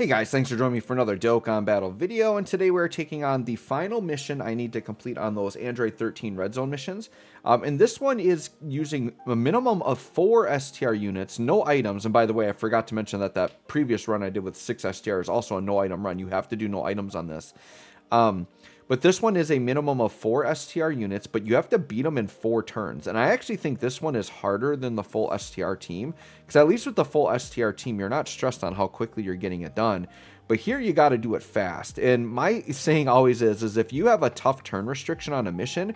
Hey guys, thanks for joining me for another Dokkan Battle video, and today we're taking on the final mission I need to complete on those Android 13 Red Zone missions. And this one is using a minimum of 4 STR units, no items, and by the way, I forgot to mention that that previous run I did with 6 STR is also a no item run. You have to do no items on this. But this one is a minimum of 4 STR units, but you have to beat them in 4 turns. And I actually think this one is harder than the full STR team, because at least with the full STR team, you're not stressed on how quickly you're getting it done. But here you got to do it fast. And my saying always is if you have a tough turn restriction on a mission,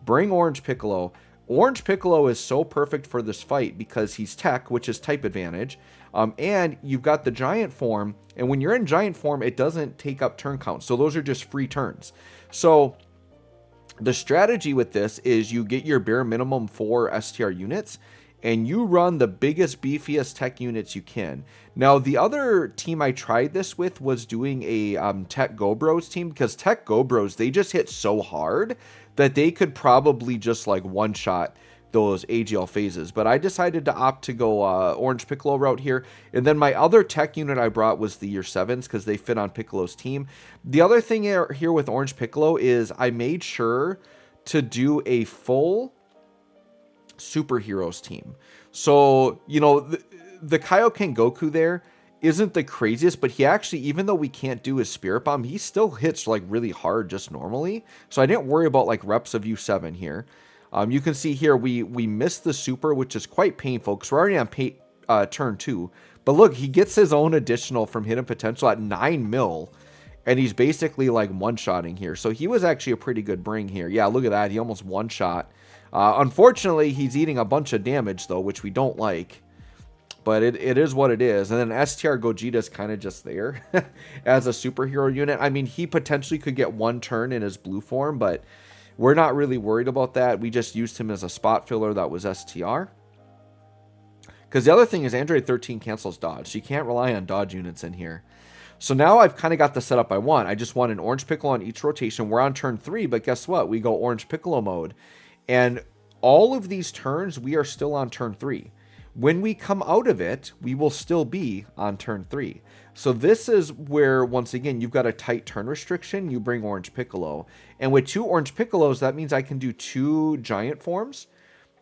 bring Orange Piccolo. Orange Piccolo is so perfect for this fight because he's tech, which is type advantage, and you've got the giant form, and when you're in giant form, it doesn't take up turn count, so those are just free turns. So the strategy with this is you get your bare minimum 4 STR units, and you run the biggest, beefiest tech units you can. Now, the other team I tried this with was doing a Tech Go Bros team, because Tech Go Bros, they just hit so hard that they could probably just like one-shot those AGL phases. But I decided to opt to go Orange Piccolo route here. And then my other tech unit I brought was the Year 7s, because they fit on Piccolo's team. The other thing here with Orange Piccolo is I made sure to do a full superheroes team. So, you know, the Kaioken Goku there isn't the craziest, but he actually, even though we can't do his Spirit Bomb, he still hits like really hard just normally. So I didn't worry about like reps of U7 here. You can see here we missed the super, which is quite painful because we're already on turn 2. But look, he gets his own additional from hidden potential at 9 mil. And he's basically like one-shotting here. So he was actually a pretty good bring here. Yeah, look at that. He almost one-shot. Unfortunately, he's eating a bunch of damage, though, which we don't like. But it is what it is. And then STR Gogeta's kind of just there as a superhero unit. I mean, he potentially could get 1 turn in his blue form, but we're not really worried about that. We just used him as a spot filler that was STR. Because the other thing is Android 13 cancels dodge. So you can't rely on dodge units in here. So now I've kind of got the setup I want. I just want an Orange Piccolo on each rotation. We're on turn 3, but guess what? We go Orange Piccolo mode. And all of these turns, we are still on turn 3. When we come out of it, we will still be on turn 3. So this is where, once again, you've got a tight turn restriction. You bring Orange Piccolo. And with 2 Orange Piccolos, that means I can do 2 giant forms,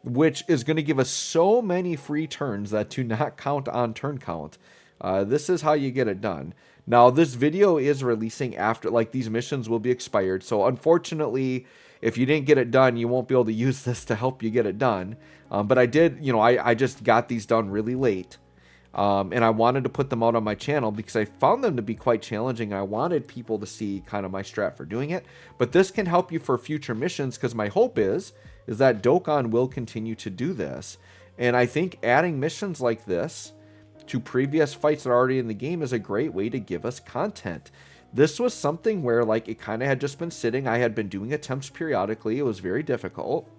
which is going to give us so many free turns that do not count on turn count. This is how you get it done. Now, this video is releasing after, like, these missions will be expired. So, unfortunately, if you didn't get it done, you won't be able to use this to help you get it done. But I did, you know, I just got these done really late. And I wanted to put them out on my channel because I found them to be quite challenging. I wanted people to see kind of my strat for doing it. But this can help you for future missions because my hope is that Dokkan will continue to do this. And I think adding missions like this to previous fights that are already in the game is a great way to give us content. This was something where, like, it kind of had just been sitting. I had been doing attempts periodically. It was very difficult.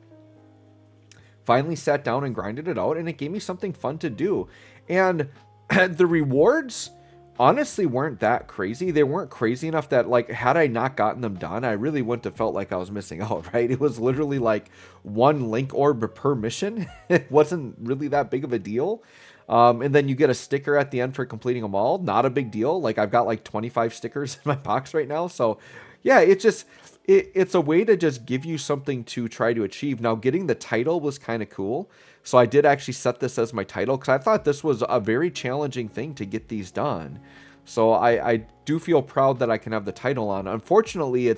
Finally sat down and grinded it out, and it gave me something fun to do. And the rewards honestly weren't that crazy. They weren't crazy enough that, like, had I not gotten them done, I really wouldn't have felt like I was missing out, right? It was literally like 1 link orb per mission. It wasn't really that big of a deal. And then you get a sticker at the end for completing them all. Not a big deal. Like, I've got like 25 stickers in my box right now. So yeah, it's a way to just give you something to try to achieve. Now, getting the title was kind of cool. So I did actually set this as my title because I thought this was a very challenging thing to get these done. So I do feel proud that I can have the title on. Unfortunately,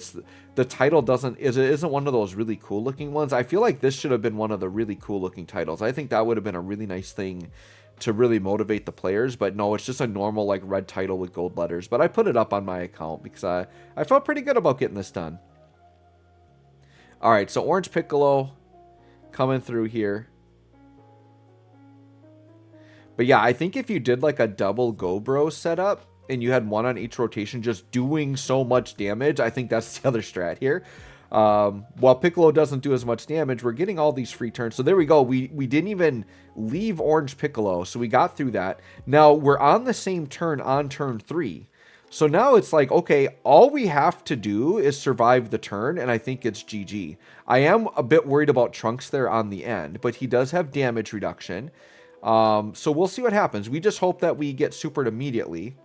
the title isn't one of those really cool looking ones. I feel like this should have been one of the really cool looking titles. I think that would have been a really nice thing to really motivate the players, but no, it's just a normal like red title with gold letters. But I put it up on my account because I felt pretty good about getting this done. All right, so Orange Piccolo coming through here. But yeah, I think if you did like a double Go Bro setup and you had 1 on each rotation just doing so much damage, I think that's the other strat here. While Piccolo doesn't do as much damage, we're getting all these free turns. So there we go. We didn't even leave Orange Piccolo, so we got through that. Now we're on the same turn on turn 3. So now it's like, okay, all we have to do is survive the turn, and I think it's GG. I am a bit worried about Trunks there on the end, but he does have damage reduction. So we'll see what happens. We just hope that we get supered immediately.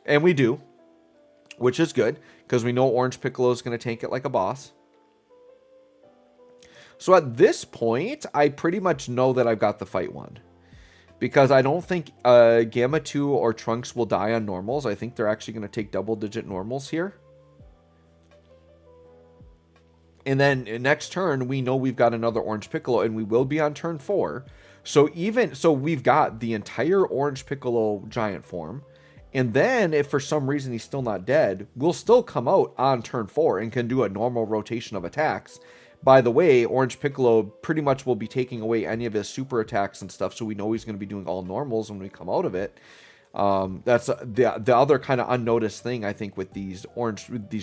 And we do, which is good, because we know Orange Piccolo is going to tank it like a boss. So at this point, I pretty much know that I've got the fight won. Because I don't think Gamma 2 or Trunks will die on normals. I think they're actually going to take double-digit normals here. And then next turn, we know we've got another Orange Piccolo, and we will be on turn 4. So we've got the entire Orange Piccolo giant form. And then if for some reason he's still not dead, we'll still come out on turn 4 and can do a normal rotation of attacks. By the way, Orange Piccolo pretty much will be taking away any of his super attacks and stuff, so we know he's going to be doing all normals when we come out of it. That's the other kind of unnoticed thing, I think, with these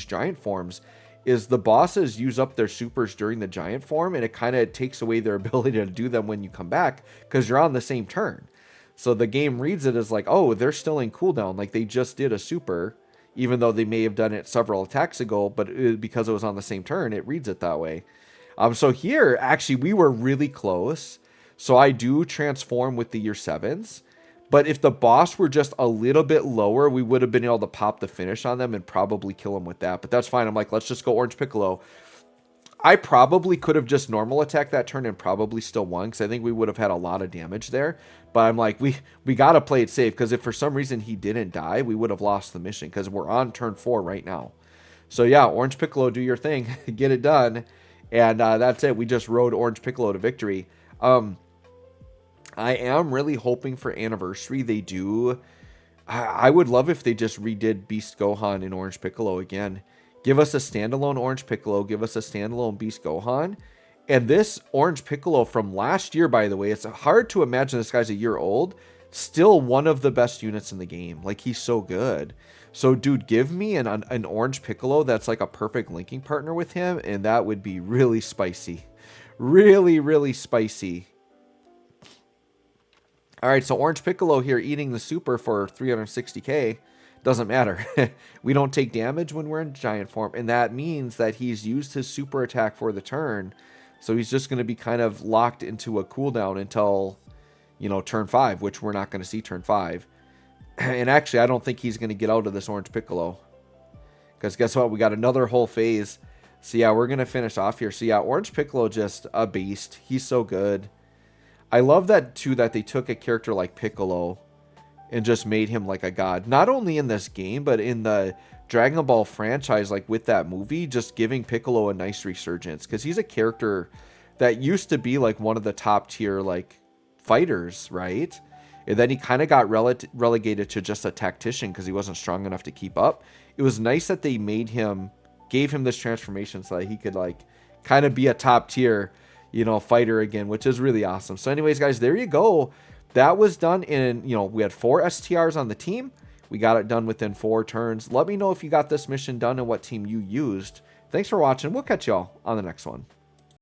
giant forms, is the bosses use up their supers during the giant form, and it kind of takes away their ability to do them when you come back, because you're on the same turn. So the game reads it as like, oh, they're still in cooldown, like they just did a super, even though they may have done it several attacks ago, but because it was on the same turn, it reads it that way. So here, actually, we were really close. So I do transform with the year 7s. But if the boss were just a little bit lower, we would have been able to pop the finish on them and probably kill them with that. But that's fine. I'm like, let's just go Orange Piccolo. I probably could have just normal attacked that turn and probably still won, because I think we would have had a lot of damage there. But I'm like, we got to play it safe, because if for some reason he didn't die, we would have lost the mission, because we're on turn 4 right now. So yeah, Orange Piccolo, do your thing. Get it done. And that's it. We just rode Orange Piccolo to victory. I am really hoping for Anniversary they do. I would love if they just redid Beast Gohan and Orange Piccolo again. Give us a standalone Orange Piccolo. Give us a standalone Beast Gohan. And this Orange Piccolo from last year, by the way, it's hard to imagine this guy's a year old. Still one of the best units in the game. Like, he's so good. So, dude, give me an Orange Piccolo that's like a perfect linking partner with him, and that would be really spicy. Really, really spicy. All right, so Orange Piccolo here eating the super for 360k. Doesn't matter. We don't take damage when we're in giant form, and that means that he's used his super attack for the turn. So he's just going to be kind of locked into a cooldown until, you know, turn 5, which we're not going to see turn 5. And actually, I don't think he's going to get out of this Orange Piccolo. Because guess what? We got another whole phase. So yeah, we're going to finish off here. So yeah, Orange Piccolo, just a beast. He's so good. I love that, too, that they took a character like Piccolo and just made him like a god. Not only in this game, but in the Dragon Ball franchise, like with that movie, just giving Piccolo a nice resurgence. Because he's a character that used to be like one of the top tier like fighters, right? And then he kind of got relegated to just a tactician because he wasn't strong enough to keep up. It was nice that they gave him this transformation so that he could like kind of be a top tier, you know, fighter again, which is really awesome. So anyways, guys, there you go. That was done in, you know, we had 4 STRs on the team. We got it done within 4 turns. Let me know if you got this mission done and what team you used. Thanks for watching. We'll catch y'all on the next one.